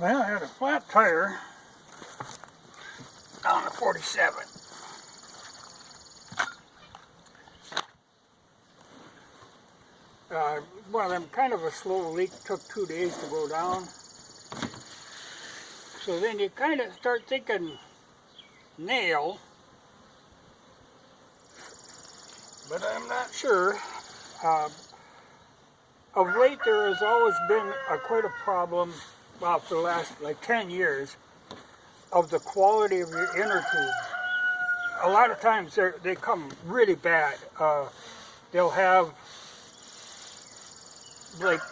Well, I had a flat tire on the 47. Well, them kind of a slow leak, took 2 days to go down. So then you kind of start thinking nail, but I'm not sure. Of late, there has always been quite a problem, well, for the last like 10 years, of the quality of your inner tubes. A lot of times they come really bad. They'll have like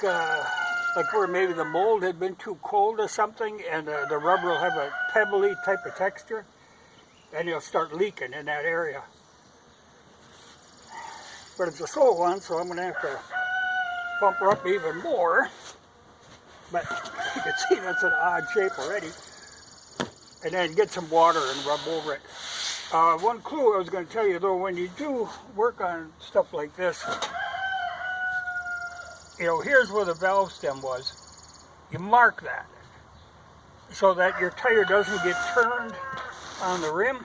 where maybe the mold had been too cold or something, and the rubber will have a pebbly type of texture, and it'll start leaking in that area. But it's a slow one, so I'm going to have to pump her up even more. But you can see that's an odd shape already. And then get some water and rub over it. One clue I was going to tell you though, when you do work on stuff like this, you know, here's where the valve stem was. You mark that so that your tire doesn't get turned on the rim,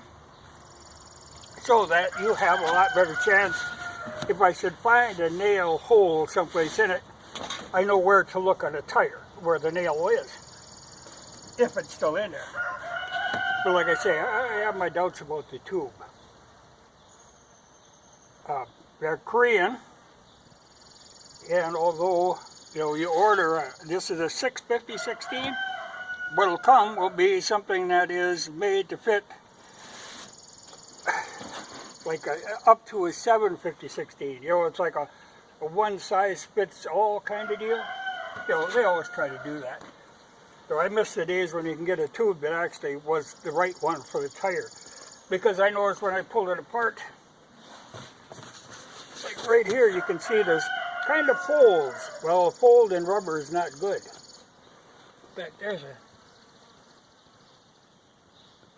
so that you have a lot better chance. If I should find a nail hole someplace in it, I know where to look on a tire, where the nail is, if it's still in there. But like I say, I have my doubts about the tube. They're Korean, and although, you know, you order, this is a 650/16, what'll come will be something that is made to fit like up to a 750/16. You know, it's like a one size fits all kind of deal. You know, they always try to do that. So I miss the days when you can get a tube that actually was the right one for the tire. Because I noticed when I pulled it apart, like right here, you can see there's kind of folds. Well, a fold in rubber is not good. But there's a,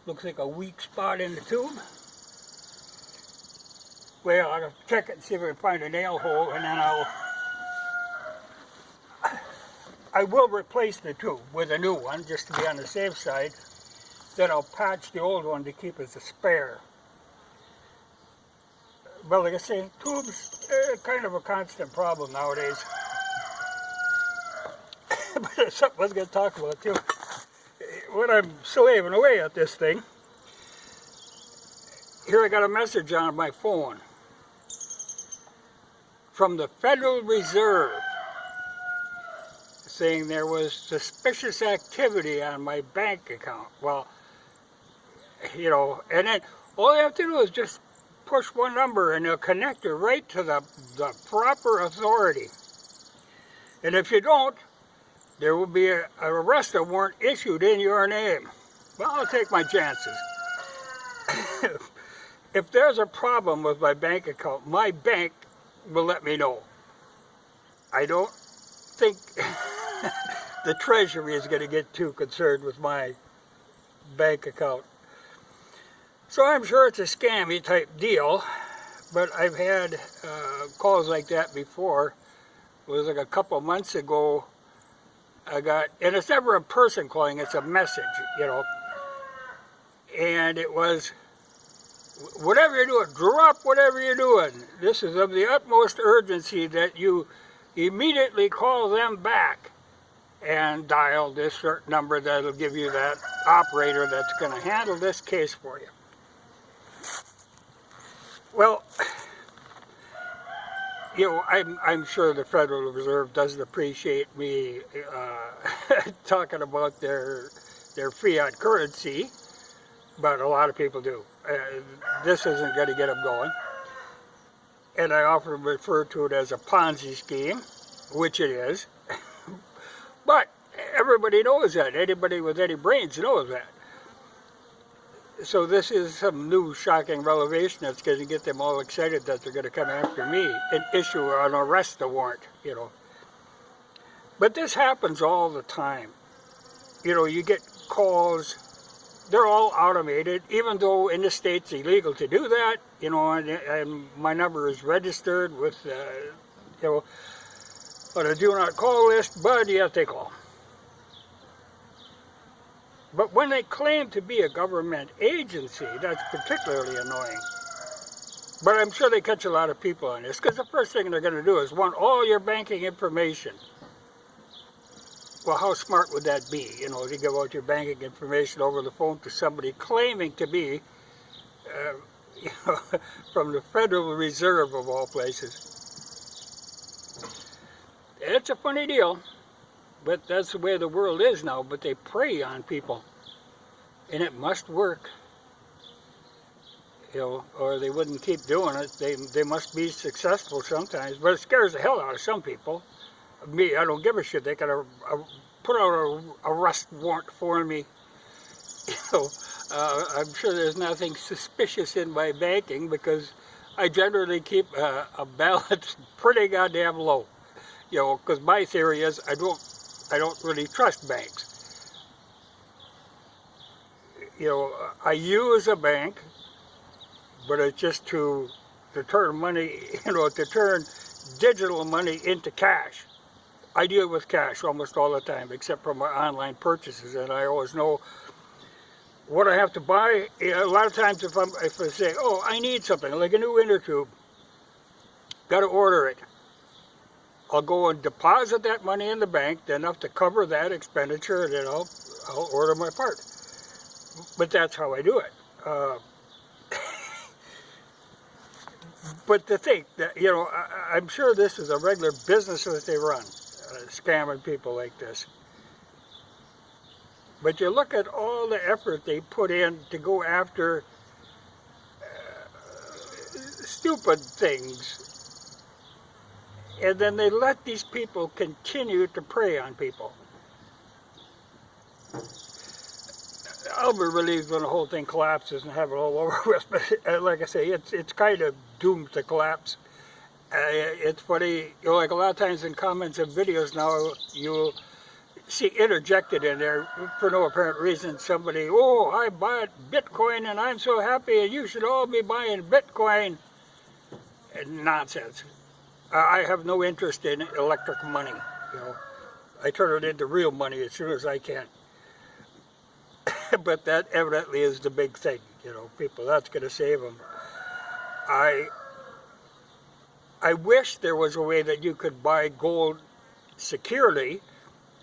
looks like a weak spot in the tube. Well, I'll check it and see if I can find a nail hole, and then I will replace the tube with a new one, just to be on the safe side. Then I'll patch the old one to keep as a spare. But like I say, tubes are kind of a constant problem nowadays. But there's something I was going to talk about too. When I'm slaving away at this thing, here I got a message on my phone from the Federal Reserve saying there was suspicious activity on my bank account. Well, you know, and then all you have to do is just push one number and it'll connect you right to the proper authority. And if you don't, there will be an arrest warrant issued in your name. Well, I'll take my chances. If there's a problem with my bank account, my bank will let me know. I don't think the Treasury is going to get too concerned with my bank account. So I'm sure it's a scammy type deal, but I've had calls like that before. It was like a couple months ago. I got, and it's never a person calling, it's a message, you know. And it was, whatever you're doing, drop whatever you're doing. This is of the utmost urgency that you immediately call them back and dial this certain number that'll give you that operator that's going to handle this case for you. Well, you know, I'm sure the Federal Reserve doesn't appreciate me talking about their fiat currency, but a lot of people do. This isn't going to get them going. And I often refer to it as a Ponzi scheme, which it is. But everybody knows that. Anybody with any brains knows that. So this is some new shocking revelation that's going to get them all excited that they're going to come after me and issue an arrest warrant, you know. But this happens all the time. You know, you get calls, they're all automated, even though in the States it's illegal to do that, you know, and my number is registered with, you know, on a do not call list, but yeah, they call. But when they claim to be a government agency, that's particularly annoying. But I'm sure they catch a lot of people on this, because the first thing they're going to do is want all your banking information. Well, how smart would that be, you know, to give out your banking information over the phone to somebody claiming to be, you know, from the Federal Reserve of all places. It's a funny deal, but that's the way the world is now. But they prey on people, and it must work, you know, or they wouldn't keep doing it. They must be successful sometimes, but it scares the hell out of some people. Me, I don't give a shit. They could put out a arrest warrant for me. You know, I'm sure there's nothing suspicious in my banking, because I generally keep a balance pretty goddamn low. You know, because my theory is I don't really trust banks. You know, I use a bank, but it's just to turn money, you know, to turn digital money into cash. I deal with cash almost all the time, except for my online purchases, and I always know what I have to buy. A lot of times if I say, oh, I need something, like a new inner tube, got to order it. I'll go and deposit that money in the bank, enough to cover that expenditure, and then I'll order my part. But that's how I do it. But to think that, you know, I'm sure this is a regular business that they run, scamming people like this. But you look at all the effort they put in to go after stupid things, and then they let these people continue to prey on people. I'll be relieved when the whole thing collapses and have it all over with, but like I say, it's kind of doomed to collapse. It's funny, you know, like a lot of times in comments and videos now, you'll see interjected in there for no apparent reason somebody, oh, I bought Bitcoin and I'm so happy and you should all be buying Bitcoin. Nonsense. I have no interest in electric money, you know. I turn it into real money as soon as I can. But that evidently is the big thing, you know, people, that's going to save them. I wish there was a way that you could buy gold securely.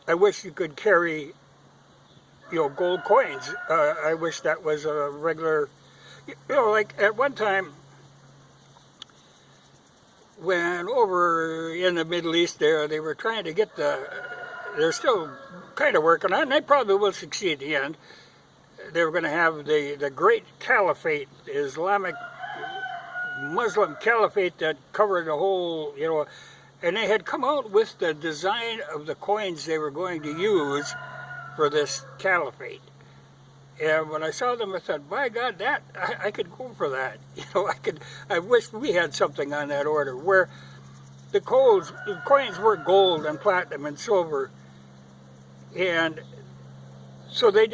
I wish you could carry, you know, gold coins. I wish that was a regular, you know, like at one time, when over in the Middle East there, they were trying to get they're still kind of working on it, and they probably will succeed in the end. They were going to have the Great Caliphate, the Islamic Muslim Caliphate that covered the whole, you know, and they had come out with the design of the coins they were going to use for this caliphate. And when I saw them, I thought, by God, that I could go for that. You know, I wish we had something on that order where the coins were gold and platinum and silver, and so they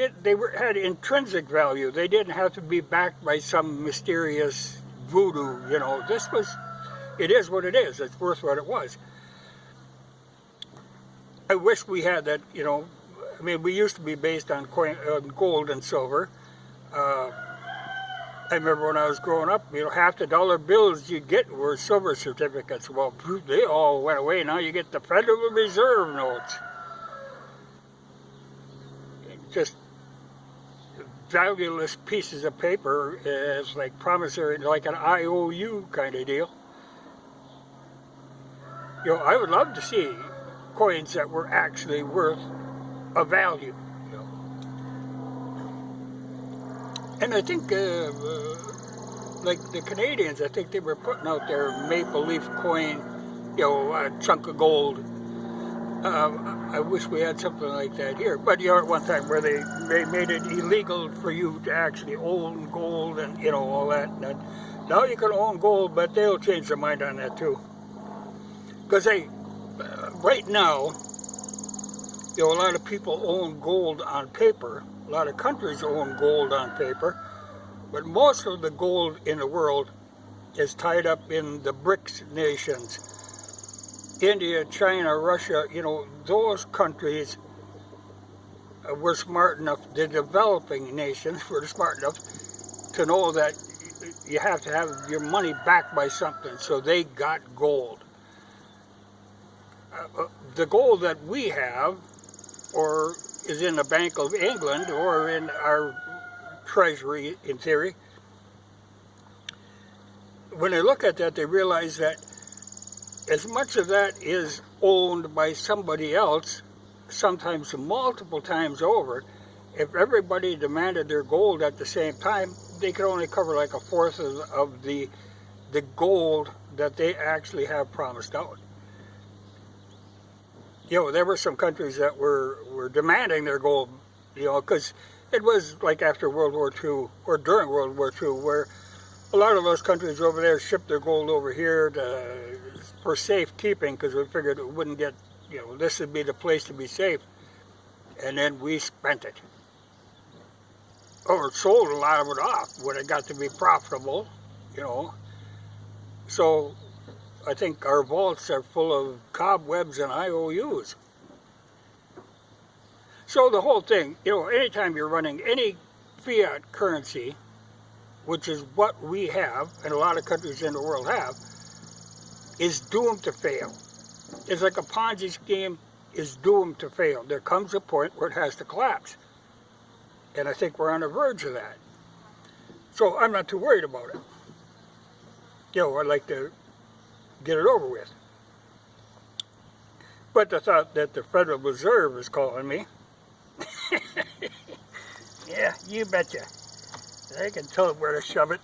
had intrinsic value. They didn't have to be backed by some mysterious voodoo. You know, it is what it is. It's worth what it was. I wish we had that. You know, I mean, we used to be based on gold and silver. I remember when I was growing up, you know, half the dollar bills you'd get were silver certificates. Well, they all went away. Now you get the Federal Reserve notes. Just valueless pieces of paper as like promissory, like an IOU kind of deal. You know, I would love to see coins that were actually worth a value. You know. And I think, like the Canadians, I think they were putting out their maple leaf coin, you know, a chunk of gold. I wish we had something like that here. But you know, at one time where they made it illegal for you to actually own gold and, you know, all that. And now you can own gold, but they'll change their mind on that too. Because right now, you know, a lot of people own gold on paper. A lot of countries own gold on paper. But most of the gold in the world is tied up in the BRICS nations. India, China, Russia, you know, those countries we're smart enough, the developing nations, we're smart enough to know that you have to have your money backed by something, so they got gold. The gold that we have, or is in the Bank of England, or in our treasury, in theory, when they look at that, they realize that as much of that is owned by somebody else, sometimes multiple times over. If everybody demanded their gold at the same time, they could only cover like a fourth of the gold that they actually have promised out. You know, there were some countries that were demanding their gold, you know, because it was like after World War II or during World War II, where a lot of those countries over there shipped their gold over here for safekeeping, because we figured it wouldn't get, you know, this would be the place to be safe. And then we spent it. Or sold a lot of it off when it got to be profitable, you know. So I think our vaults are full of cobwebs and IOUs. So the whole thing, you know, anytime you're running any fiat currency, which is what we have, and a lot of countries in the world have, is doomed to fail. It's like a Ponzi scheme is doomed to fail. There comes a point where it has to collapse. And I think we're on the verge of that. So I'm not too worried about it. You know, I'd like to get it over with. But the thought that the Federal Reserve is calling me, yeah, you betcha. I can tell them where to shove it.